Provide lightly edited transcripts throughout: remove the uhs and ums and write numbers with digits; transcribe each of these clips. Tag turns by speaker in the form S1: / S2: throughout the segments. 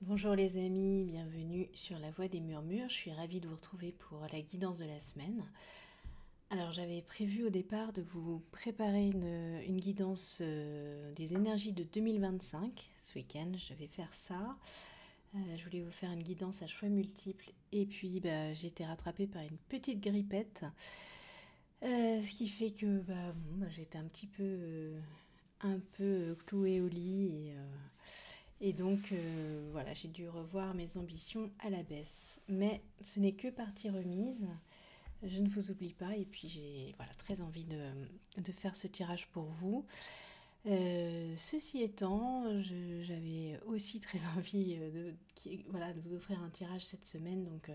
S1: Bonjour les amis, bienvenue sur la Voie des Murmures. Je suis ravie de vous retrouver pour la guidance de la semaine. Alors j'avais prévu au départ de vous préparer une guidance des énergies de 2025 ce week-end. Je vais faire ça. Je voulais vous faire une guidance à choix multiples et puis j'ai été rattrapée par une petite grippette. Ce qui fait que j'étais un peu clouée au lit et donc, voilà, j'ai dû revoir mes ambitions à la baisse. Mais ce n'est que partie remise. Je ne vous oublie pas. Et puis, j'ai très envie de faire ce tirage pour vous. Ceci étant, j'avais aussi très envie de vous offrir un tirage cette semaine. Donc,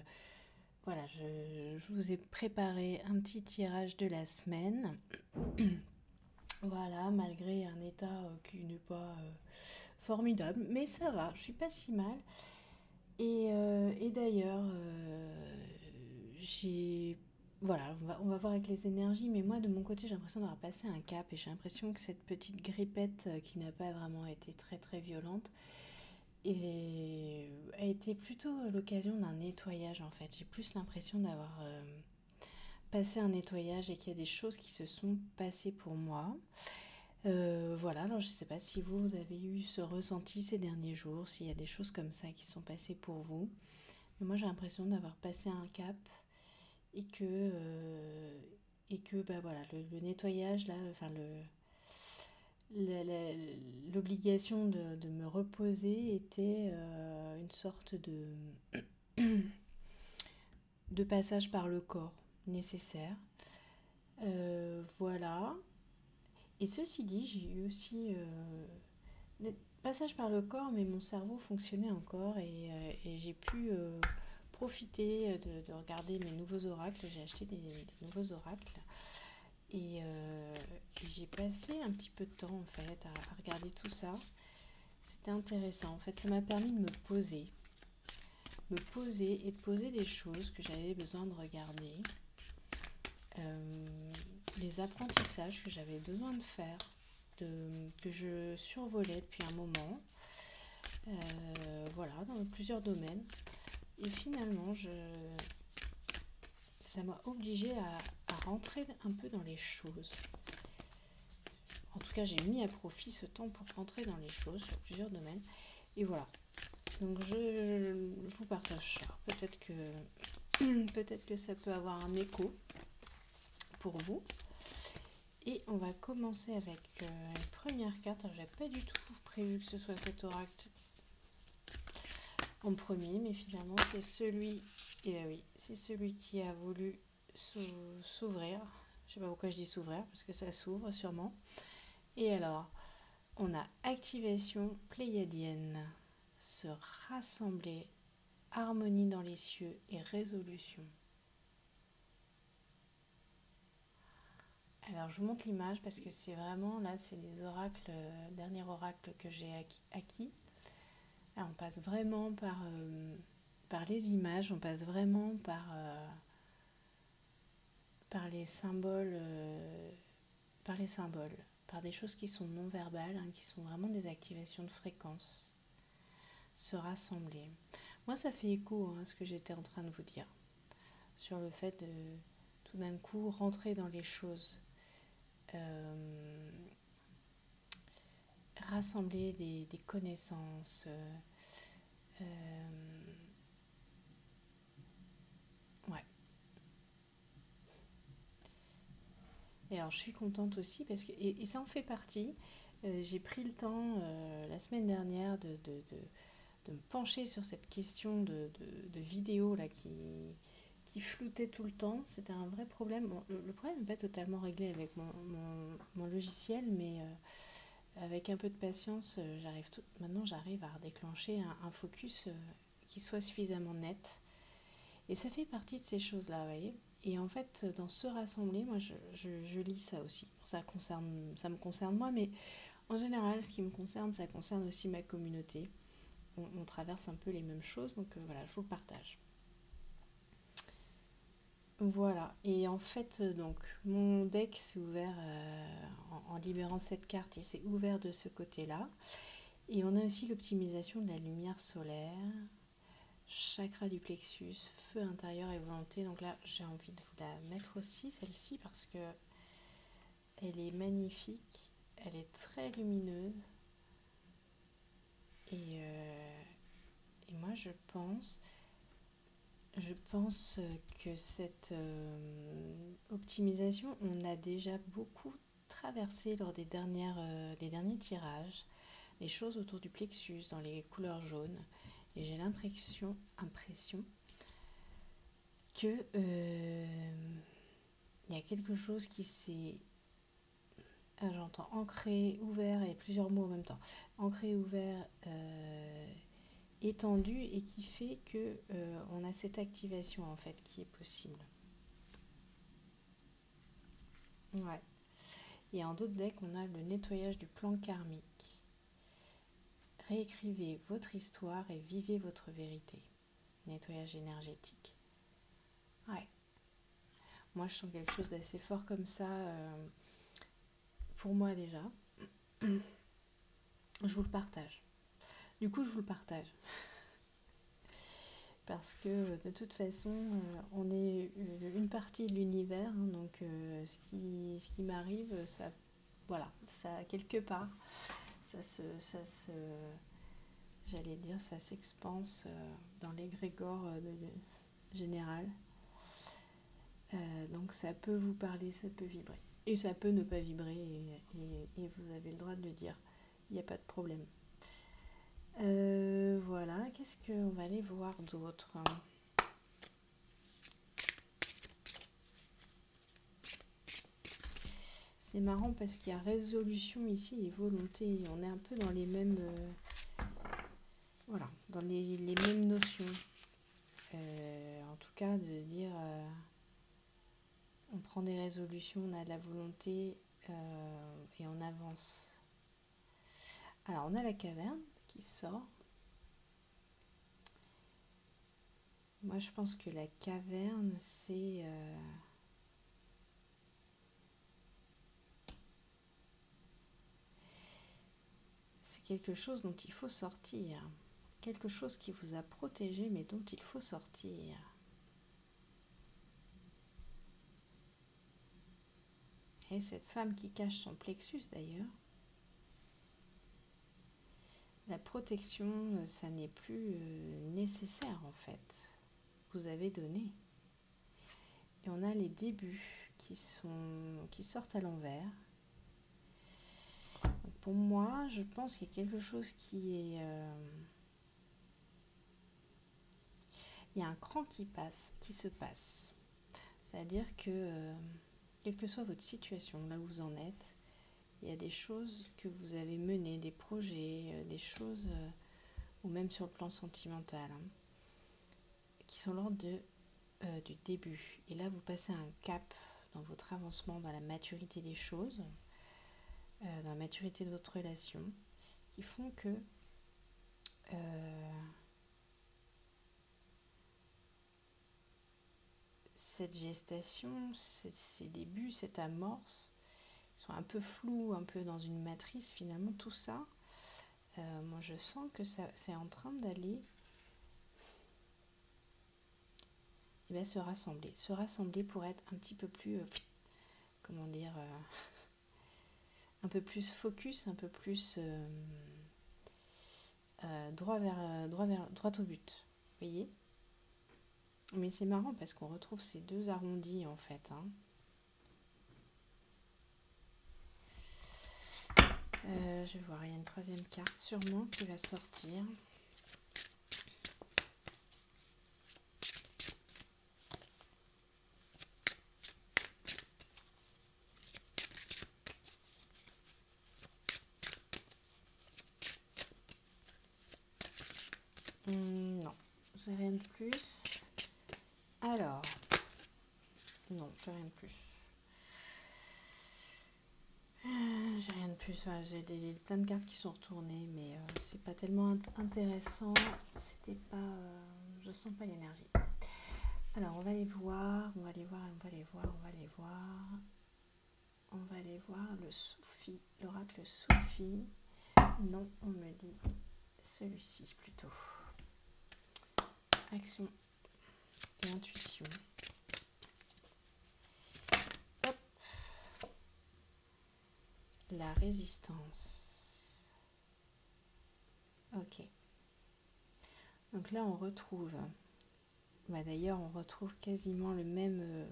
S1: je vous ai préparé un petit tirage de la semaine. Voilà, malgré un état qui n'est pas formidable. Mais ça va, je suis pas si mal. Et d'ailleurs, j'ai... Voilà, on va voir avec les énergies, mais moi de mon côté j'ai l'impression d'avoir passé un cap et j'ai l'impression que cette petite grippette qui n'a pas vraiment été très très violente a été plutôt l'occasion d'un nettoyage en fait. J'ai plus l'impression d'avoir passé un nettoyage et qu'il y a des choses qui se sont passées pour moi. Voilà, alors je ne sais pas si vous avez eu ce ressenti ces derniers jours, s'il y a des choses comme ça qui sont passées pour vous. Mais moi j'ai l'impression d'avoir passé un cap et que le nettoyage là, enfin l'obligation de me reposer était une sorte de passage par le corps nécessaire. Voilà. Et ceci dit, j'ai eu aussi passage par le corps, mais mon cerveau fonctionnait encore et j'ai pu profiter de regarder mes nouveaux oracles. J'ai acheté des nouveaux oracles et j'ai passé un petit peu de temps en fait à regarder tout ça. C'était intéressant. En fait, ça m'a permis de me poser et de poser des choses que j'avais besoin de regarder, euh, les apprentissages que j'avais besoin de faire, que je survolais depuis un moment. Voilà, dans plusieurs domaines. Et finalement, ça m'a obligée à rentrer un peu dans les choses. En tout cas, j'ai mis à profit ce temps pour rentrer dans les choses sur plusieurs domaines. Et voilà. Donc je vous partage ça. Peut-être que ça peut avoir un écho pour vous. Et on va commencer avec une première carte. Je n'avais pas du tout prévu que ce soit cet oracle en premier, mais finalement c'est celui qui a voulu s'ouvrir. Je sais pas pourquoi je dis s'ouvrir, parce que ça s'ouvre sûrement. Et alors, on a activation pléiadienne, se rassembler, harmonie dans les cieux et résolution. Alors je vous montre l'image parce que c'est vraiment, là c'est les oracles, dernier oracle que j'ai acquis. Là on passe vraiment par les images, on passe vraiment par les symboles, par des choses qui sont non verbales, hein, qui sont vraiment des activations de fréquence. Se rassembler. Moi ça fait écho à ce que j'étais en train de vous dire, sur le fait de tout d'un coup rentrer dans les choses. Rassembler des connaissances. Ouais. Et alors je suis contente aussi parce que, et ça en fait partie, j'ai pris le temps la semaine dernière de me pencher sur cette question de vidéo là qui floutait tout le temps. C'était un vrai problème. Bon, le problème n'est pas totalement réglé avec mon logiciel, mais avec un peu de patience, maintenant j'arrive à déclencher un focus qui soit suffisamment net. Et ça fait partie de ces choses-là, vous voyez. Et en fait, dans ce rassembler, moi je lis ça aussi. Ça me concerne moi, mais en général, ce qui me concerne, ça concerne aussi ma communauté. On traverse un peu les mêmes choses, donc voilà, je vous le partage. Voilà, et en fait, donc, mon deck s'est ouvert en libérant cette carte, il s'est ouvert de ce côté-là. Et on a aussi l'optimisation de la lumière solaire, chakra du plexus, feu intérieur et volonté. Donc là, j'ai envie de vous la mettre aussi, celle-ci, parce que elle est magnifique, elle est très lumineuse. Et moi, je pense que cette optimisation, on a déjà beaucoup traversé lors des derniers tirages, les choses autour du plexus, dans les couleurs jaunes. Et j'ai l'impression que il y a quelque chose qui s'est, j'entends ancré, ouvert, et plusieurs mots en même temps, ancré, ouvert, étendu, et qui fait que on a cette activation en fait qui est possible. Ouais. Et en d'autres decks, on a le nettoyage du plan karmique. Réécrivez votre histoire et vivez votre vérité. Nettoyage énergétique. Ouais. Moi, je sens quelque chose d'assez fort comme ça. Pour moi déjà. Je vous le partage. Du coup, je vous le partage. Parce que de toute façon, on est une partie de l'univers. Hein, donc, ce qui m'arrive, ça, voilà, ça quelque part, j'allais dire, ça s'expanse dans l'égrégore général. Donc ça peut vous parler, ça peut vibrer. Et ça peut ne pas vibrer, et vous avez le droit de le dire. Il n'y a pas de problème. Voilà, qu'est-ce qu'on va aller voir d'autre ? C'est marrant parce qu'il y a résolution ici et volonté. On est un peu dans les mêmes... voilà, dans les mêmes notions. En tout cas, de dire... on prend des résolutions, on a de la volonté et on avance. Alors, on a la caverne qui sort. Moi, je pense que la caverne, c'est quelque chose dont il faut sortir. Quelque chose qui vous a protégé, mais dont il faut sortir. Et cette femme qui cache son plexus, d'ailleurs, la protection, ça n'est plus nécessaire, en fait. Vous avez donné. Et on a les débuts qui sortent à l'envers. Donc pour moi, je pense qu'il y a quelque chose qui est... il y a un cran qui se passe. C'est-à-dire que, quelle que soit votre situation, là où vous en êtes, il y a des choses que vous avez menées, des projets, des choses, ou même sur le plan sentimental, hein, qui sont l'ordre du début. Et là, vous passez un cap dans votre avancement, dans la maturité des choses, dans la maturité de votre relation, qui font que cette gestation, ces débuts, cette amorce, sont un peu flous, un peu dans une matrice. Finalement, tout ça, moi je sens que c'est en train d'aller se rassembler pour être un petit peu plus, comment dire, un peu plus focus, un peu plus droit au but, vous voyez. Mais c'est marrant parce qu'on retrouve ces deux arrondis en fait, hein. Je vais voir, il y a une troisième carte sûrement qui va sortir. Non, j'ai rien de plus. Alors, non, j'ai rien de plus. J'ai rien de plus. Enfin, j'ai plein de cartes qui sont retournées, mais c'est pas tellement intéressant. C'était pas. Je sens pas l'énergie. Alors, on va aller voir, on va aller voir le Soufi, l'oracle Soufi. Non, on me dit celui-ci plutôt. Action et intuition. Hop. La résistance. Ok. Donc là, on retrouve... d'ailleurs, on retrouve quasiment le même...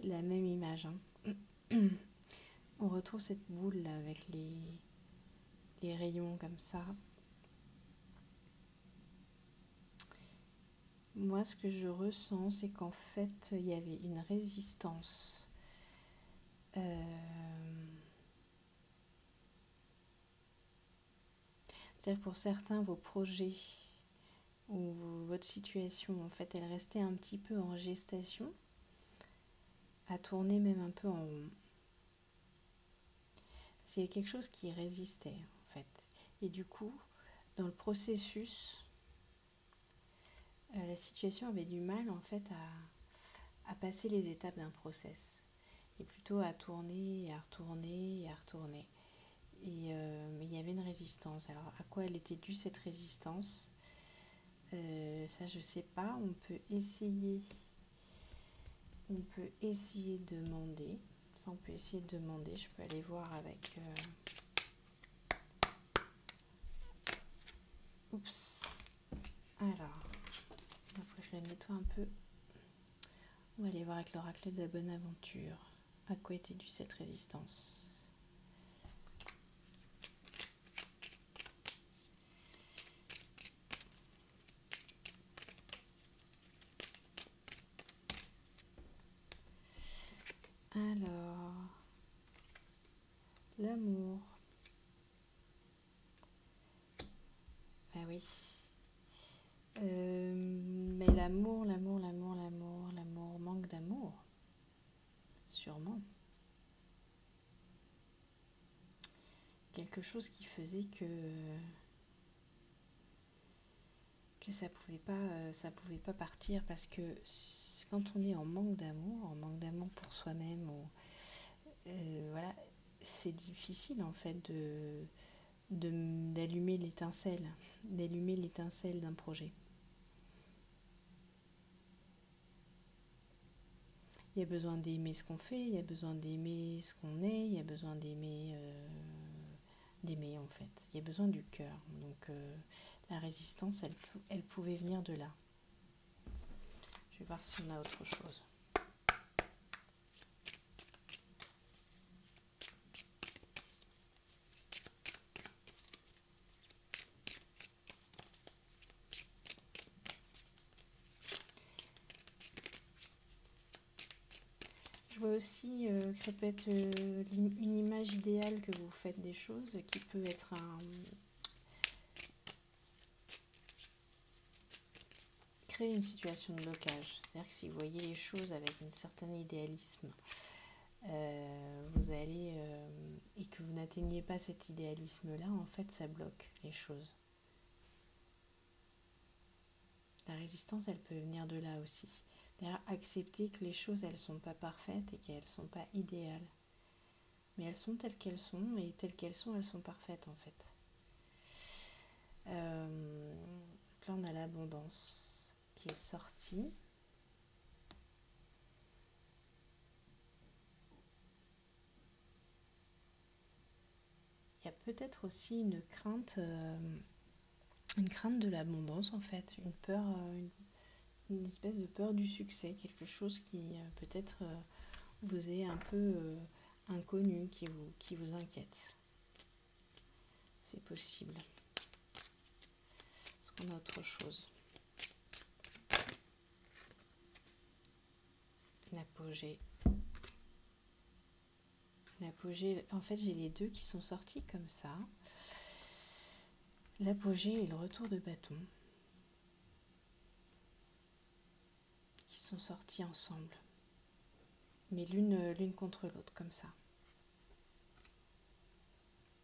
S1: la même image. On retrouve cette boule là, avec les rayons comme ça. Moi, ce que je ressens, c'est qu'en fait, il y avait une résistance. C'est-à-dire pour certains, vos projets ou votre situation, en fait, elle restait un petit peu en gestation, à tourner même un peu en rond. C'est quelque chose qui résistait, en fait. Et du coup, dans le processus, la situation avait du mal, en fait, à passer les étapes d'un process. Et plutôt à tourner, et à retourner, et à retourner. Et il y avait une résistance. Alors, à quoi elle était due, cette résistance ? Ça, je sais pas. On peut essayer de demander. Ça, on peut essayer de demander. Je peux aller voir avec... Oups. Alors, il faut que je le nettoie un peu. On va aller voir avec l'oracle de la bonne aventure. À quoi était due cette résistance ? Alors, l'amour. Ah oui. Mais l'amour, manque d'amour. Sûrement. Quelque chose qui faisait que ça pouvait pas partir, parce que quand on est en manque d'amour pour soi-même, ou voilà, c'est difficile en fait d'allumer l'étincelle d'un projet. Il y a besoin d'aimer ce qu'on fait, il y a besoin d'aimer ce qu'on est, il y a besoin d'aimer en fait. Il y a besoin du cœur. Donc la résistance, elle pouvait venir de là. Je vais voir si on a autre chose. Je vois aussi que ça peut être une image idéale que vous faites des choses, qui peut être créer une situation de blocage. C'est-à-dire que si vous voyez les choses avec un certain idéalisme, vous allez et que vous n'atteignez pas cet idéalisme-là, en fait, ça bloque les choses. La résistance, elle peut venir de là aussi. C'est-à-dire accepter que les choses, elles sont pas parfaites et qu'elles sont pas idéales. Mais elles sont telles qu'elles sont, et telles qu'elles sont, elles sont parfaites en fait. Là, on a l'abondance qui est sortie. Il y a peut-être aussi une crainte de l'abondance en fait, une peur, une espèce de peur du succès, quelque chose qui peut-être vous est un peu inconnu, qui vous inquiète. C'est possible. Est-ce qu'on a autre chose ? L'apogée. L'apogée, en fait, j'ai les deux qui sont sortis comme ça. L'apogée et le retour de bâton, qui sont sortis ensemble, mais l'une contre l'autre, comme ça.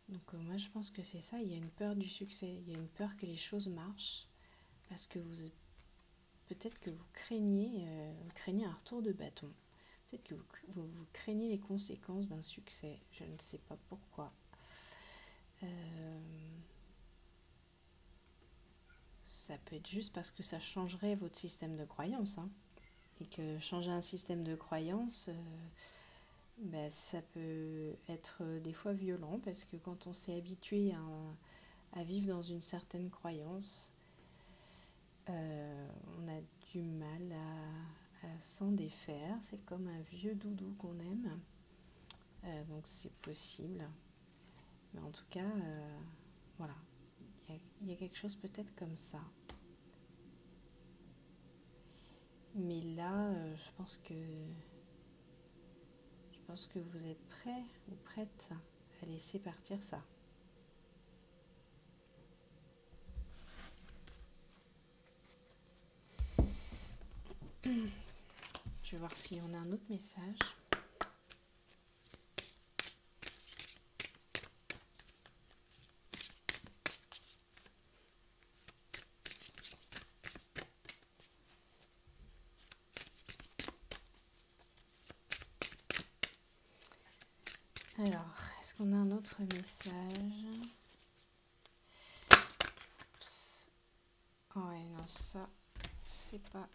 S1: Donc moi, je pense que c'est ça. Il y a une peur du succès, il y a une peur que les choses marchent, parce que peut-être que vous craignez un retour de bâton. Peut-être que vous craignez les conséquences d'un succès. Je ne sais pas pourquoi. Ça peut être juste parce que ça changerait votre système de croyance, hein. Et que changer un système de croyance, ben, ça peut être des fois violent parce que quand on s'est habitué à vivre dans une certaine croyance, on a du mal à s'en défaire. C'est comme un vieux doudou qu'on aime. Donc c'est possible. Mais en tout cas, voilà. Il y a quelque chose peut-être comme ça. Mais là, je pense que vous êtes prêt ou prête à laisser partir ça. Je vais voir s'il y en a un autre message. Alors, est-ce qu'on a un autre message? Oups. Ouais, non, ça, c'est pas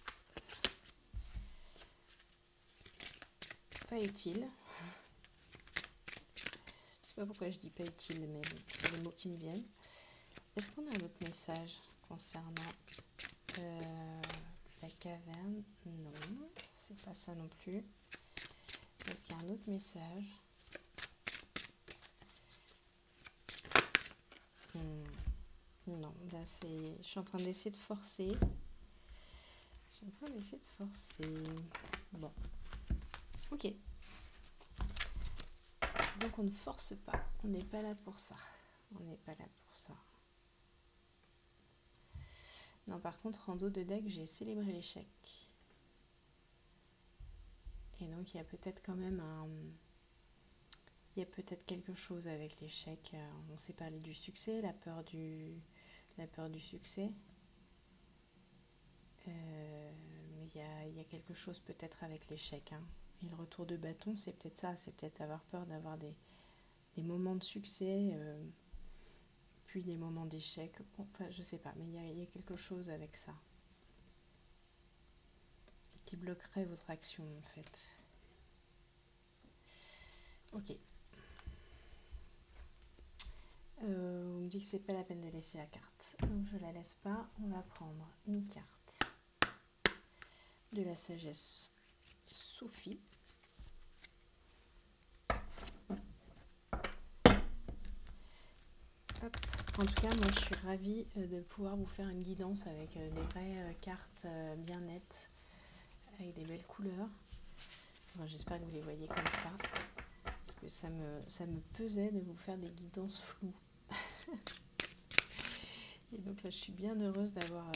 S1: utile. Je sais pas pourquoi je dis pas utile, mais c'est les mots qui me viennent. Est-ce qu'on a un autre message concernant la caverne? Non, c'est pas ça non plus. Est-ce qu'il y a un autre message? Non, là c'est... Je suis en train d'essayer de forcer. Bon. Ok. Donc on ne force pas. On n'est pas là pour ça. Non, par contre, en dos de deck, j'ai célébré l'échec. Et donc il y a peut-être quand même il y a peut-être quelque chose avec l'échec. On s'est parlé du succès, la peur du succès. Mais il y a quelque chose peut-être avec l'échec, hein. Et le retour de bâton, c'est peut-être ça. C'est peut-être avoir peur d'avoir des moments de succès, puis des moments d'échec. Enfin, je sais pas, mais il y a quelque chose avec ça. Qui bloquerait votre action, en fait. Ok. On me dit que c'est pas la peine de laisser la carte. Donc je la laisse pas. On va prendre une carte de la sagesse Sophie. Hop. En tout cas, moi je suis ravie de pouvoir vous faire une guidance avec des vraies cartes bien nettes, avec des belles couleurs. Enfin, j'espère que vous les voyez comme ça, parce que ça me pesait de vous faire des guidances floues. Et donc là, je suis bien heureuse d'avoir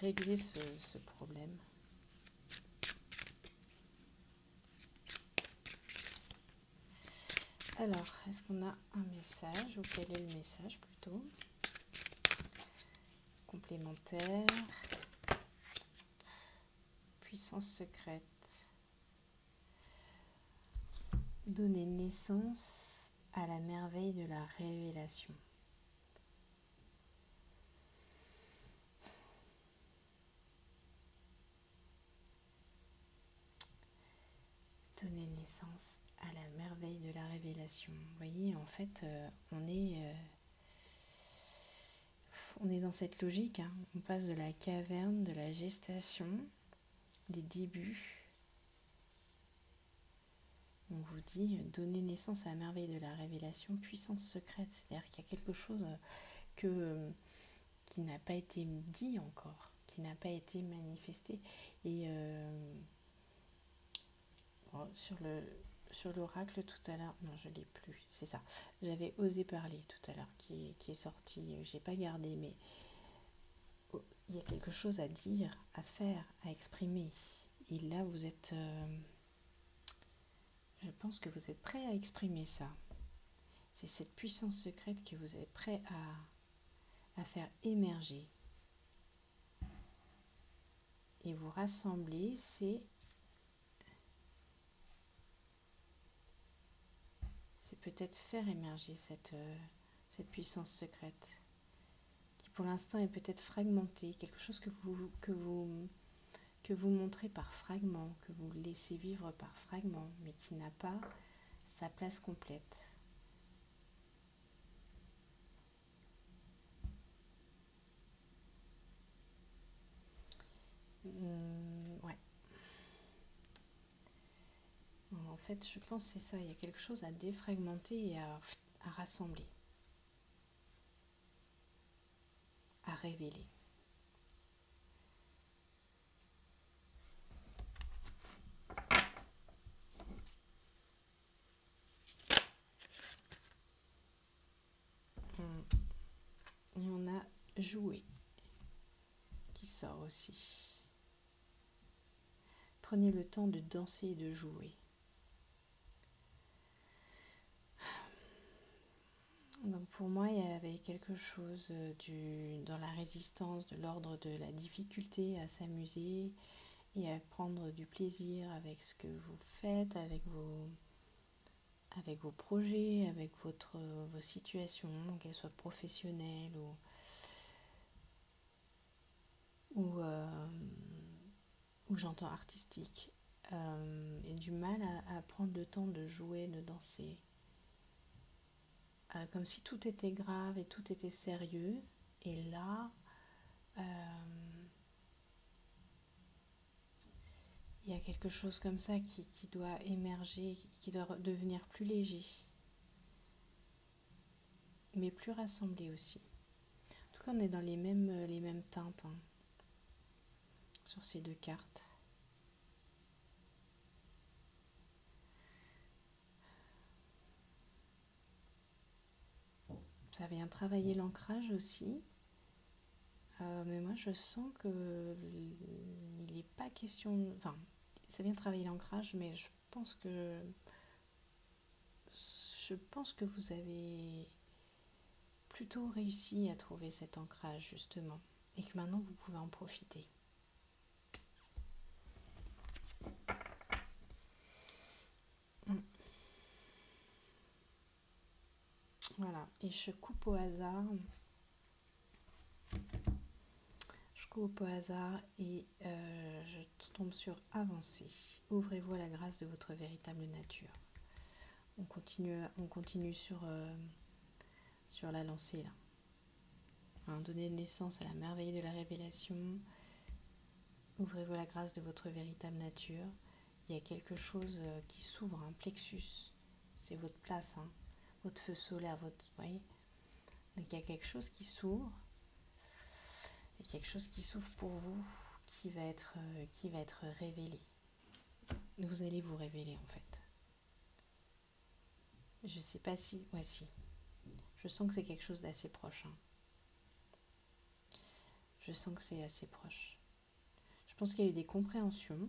S1: réglé ce problème. Alors, est-ce qu'on a un message, ou quel est le message plutôt? Complémentaire. Puissance secrète. Donner naissance à la merveille de la révélation. Donner naissance à la merveille de la révélation. Vous voyez, en fait, on est dans cette logique, hein. On passe de la caverne, de la gestation, des débuts. On vous dit donner naissance à la merveille de la révélation, puissance secrète. C'est-à-dire qu'il y a quelque chose qui n'a pas été dit encore, qui n'a pas été manifesté. Et sur l'oracle tout à l'heure, non, je ne l'ai plus, c'est ça. J'avais osé parler tout à l'heure qui est sorti, j'ai pas gardé, mais il y a quelque chose à dire, à faire, à exprimer. Et là, vous êtes... je pense que vous êtes prêt à exprimer ça. C'est cette puissance secrète que vous êtes prêt à faire émerger. Et vous rassembler, c'est peut-être faire émerger cette puissance secrète qui pour l'instant est peut-être fragmentée, quelque chose que vous montrez par fragments, que vous laissez vivre par fragments, mais qui n'a pas sa place complète. Ouais. En fait, je pense que c'est ça, il y a quelque chose à défragmenter et à rassembler, à révéler. Et on a joué qui sort aussi. Prenez le temps de danser et de jouer. Donc pour moi, il y avait quelque chose dans la résistance, de l'ordre de la difficulté à s'amuser et à prendre du plaisir avec ce que vous faites, avec vos projets, avec vos situations, qu'elles soient professionnelles ou j'entends artistique. Et du mal à prendre le temps de jouer, de danser. Comme si tout était grave et tout était sérieux. Et là, il y a quelque chose comme ça qui doit émerger, qui doit devenir plus léger, mais plus rassemblé aussi. En tout cas, on est dans les mêmes teintes hein, sur ces deux cartes. Ça vient travailler l'ancrage aussi. Mais moi, je sens que il n'est pas question... Enfin, ça vient travailler l'ancrage, mais je pense que vous avez plutôt réussi à trouver cet ancrage, justement. Et que maintenant, vous pouvez en profiter. Voilà. Et je coupe au hasard. Et je tombe sur avancer. Ouvrez-vous à la grâce de votre véritable nature. On continue sur la lancée là. Hein, donnez naissance à la merveille de la révélation. Ouvrez-vous à la grâce de votre véritable nature. Il y a quelque chose qui s'ouvre, un plexus. C'est votre place, hein, votre feu solaire, vous voyez. Donc il y a quelque chose qui s'ouvre. Il y a quelque chose qui s'ouvre pour vous, qui va être révélé. Vous allez vous révéler en fait. Je sais pas si... Ouais, si. Je sens que c'est quelque chose d'assez proche. Hein. Je sens que c'est assez proche. Je pense qu'il y a eu des compréhensions.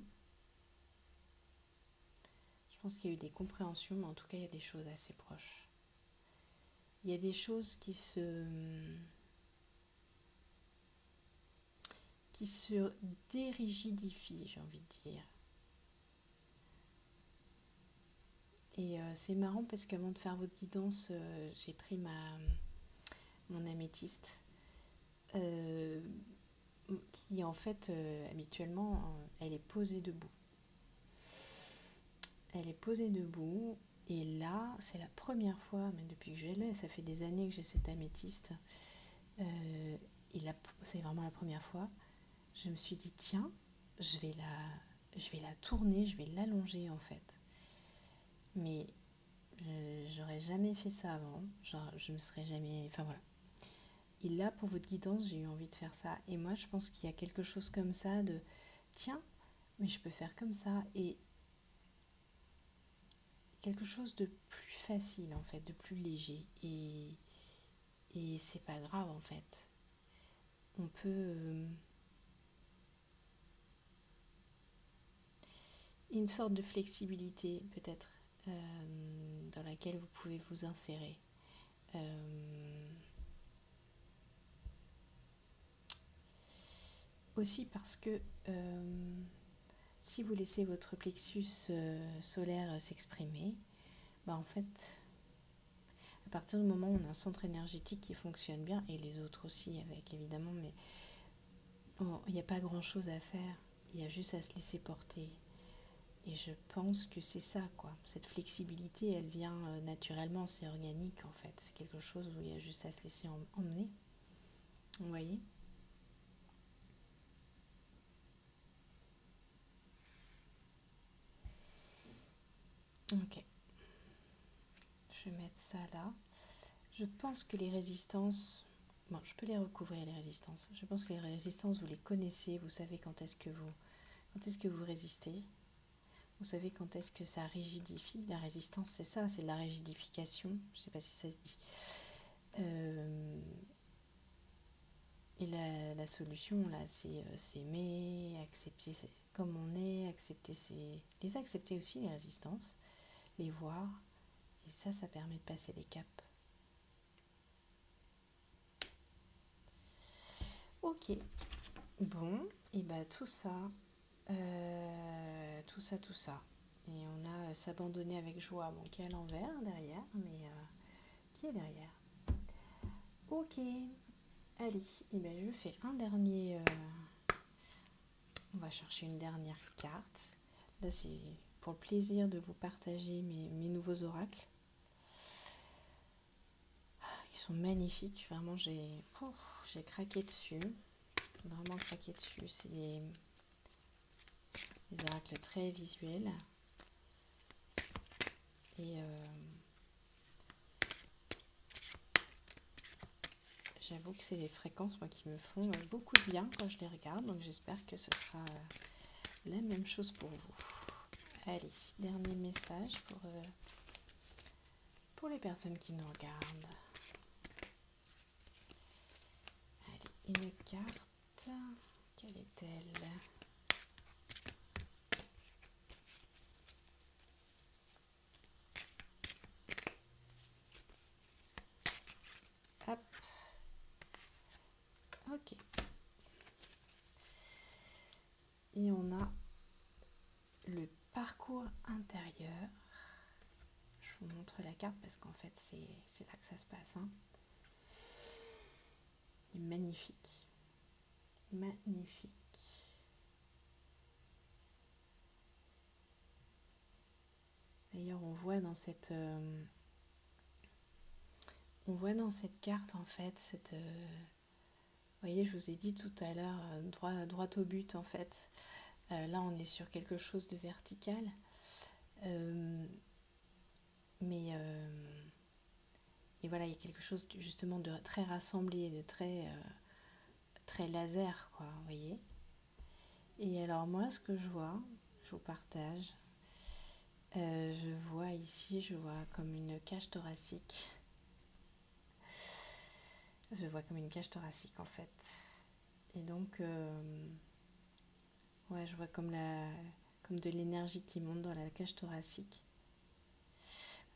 S1: Mais en tout cas, il y a des choses assez proches. Il y a des choses qui se dérigidifient, j'ai envie de dire. Et c'est marrant parce qu'avant de faire votre guidance, j'ai pris mon améthyste qui en fait habituellement elle est posée debout. Et là c'est la première fois, mais depuis que je l'ai, ça fait des années que j'ai cette améthyste, et là c'est vraiment la première fois, je me suis dit tiens, je vais la tourner, je vais l'allonger en fait. Mais j'aurais jamais fait ça avant, genre je me serais jamais... Enfin voilà. Et là, pour votre guidance, j'ai eu envie de faire ça. Et moi, je pense qu'il y a quelque chose comme ça de... Tiens, mais je peux faire comme ça. Et quelque chose de plus facile, en fait, de plus léger. Et c'est pas grave, en fait. On peut... une sorte de flexibilité, peut-être, dans laquelle vous pouvez vous insérer. Aussi parce que si vous laissez votre plexus solaire s'exprimer, bah en fait À partir du moment où on a un centre énergétique qui fonctionne bien, et les autres aussi avec évidemment, mais il n'y a pas grand-chose à faire, il y a juste à se laisser porter. Et je pense que c'est ça, quoi. Cette flexibilité, elle vient naturellement, c'est organique en fait. C'est quelque chose où il y a juste à se laisser emmener. Vous voyez ? Ok. Je vais mettre ça là. Je pense que les résistances... Bon, je peux les recouvrir, les résistances. Je pense que les résistances, vous les connaissez. Vous savez quand est-ce que vous résistez. Vous savez quand est-ce que ça rigidifie. La résistance, c'est ça, c'est de la rigidification. Je ne sais pas si ça se dit. Et la solution, là, c'est s'aimer, accepter comme on est, les accepter aussi, les résistances, les voir. Et ça permet de passer des caps. Ok. Bon, et bah tout ça. Tout ça. Et on a s'abandonner avec joie, bon, qui est à l'envers derrière, mais qui est derrière. Ok. Allez, et ben je fais un dernier... on va chercher une dernière carte. Là, c'est pour le plaisir de vous partager mes nouveaux oracles. Ils sont magnifiques. Vraiment, j'ai craqué dessus. Vraiment craqué dessus. C'est des oracles très visuels. Et j'avoue que c'est des fréquences moi, qui me font beaucoup de bien quand je les regarde. Donc j'espère que ce sera la même chose pour vous. Allez, dernier message pour les personnes qui nous regardent. Allez, une carte. Quelle est-elle ? Hop. Ok. Et on a le parcours intérieur. Je vous montre la carte parce qu'en fait, c'est là que ça se passe. Hein. Il est magnifique. Magnifique. D'ailleurs, on voit dans cette carte, en fait, vous voyez, je vous ai dit tout à l'heure, droit au but, en fait. Là, on est sur quelque chose de vertical. Mais et voilà, il y a quelque chose justement de très rassemblé, de très laser, quoi, vous voyez. Et alors moi, ce que je vois, je vous partage, je vois ici, comme une cage thoracique. Je vois comme une cage thoracique en fait. Et donc, ouais, je vois comme de l'énergie qui monte dans la cage thoracique.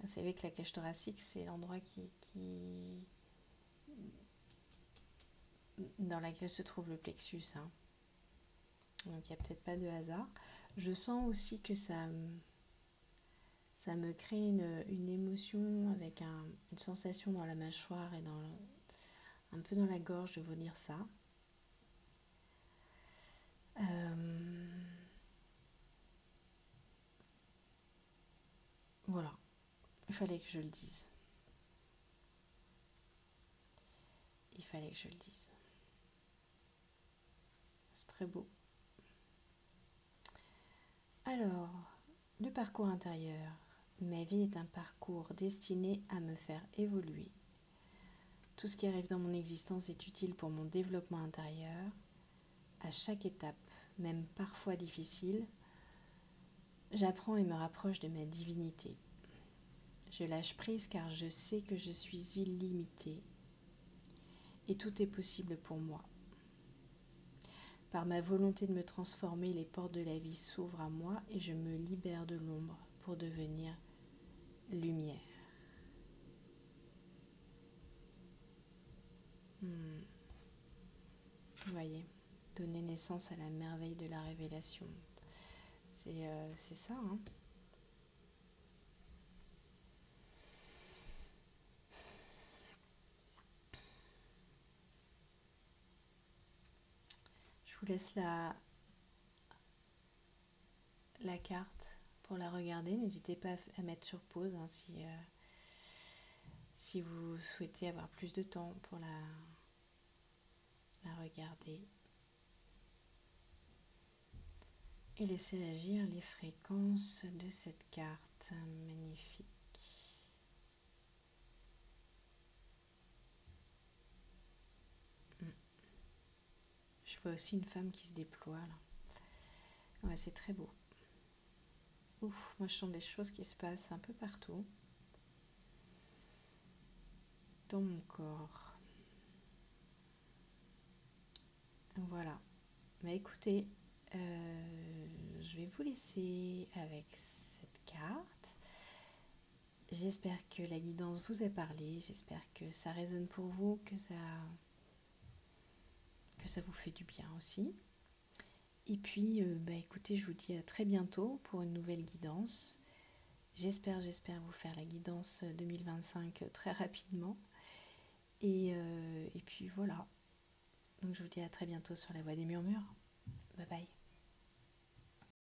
S1: Vous savez que la cage thoracique, c'est l'endroit dans laquelle se trouve le plexus. Hein. Donc il n'y a peut-être pas de hasard. Je sens aussi que ça me crée une émotion avec une sensation dans la mâchoire et un peu dans la gorge de vous lire ça. Voilà, il fallait que je le dise. Il fallait que je le dise. C'est très beau. Alors, le parcours intérieur. Ma vie est un parcours destiné à me faire évoluer. Tout ce qui arrive dans mon existence est utile pour mon développement intérieur. À chaque étape, même parfois difficile, j'apprends et me rapproche de ma divinité. Je lâche prise car je sais que je suis illimitée et tout est possible pour moi. Par ma volonté de me transformer, les portes de la vie s'ouvrent à moi et je me libère de l'ombre pour devenir lumière. Vous voyez, donner naissance à la merveille de la révélation. C'est ça, hein. vous laisse la carte pour la regarder. N'hésitez pas à mettre sur pause hein, si vous souhaitez avoir plus de temps pour la regarder. Et laisser agir les fréquences de cette carte magnifique. Je vois aussi une femme qui se déploie là. Ouais, c'est très beau. Ouf, moi je sens des choses qui se passent un peu partout dans mon corps. Voilà. Mais écoutez, je vais vous laisser avec cette carte. J'espère que la guidance vous a parlé. J'espère que ça résonne pour vous, que ça vous fait du bien aussi. Et puis, écoutez, je vous dis à très bientôt pour une nouvelle guidance. J'espère vous faire la guidance 2025 très rapidement. Et puis voilà. Donc je vous dis à très bientôt sur la Voix des Murmures. Bye bye.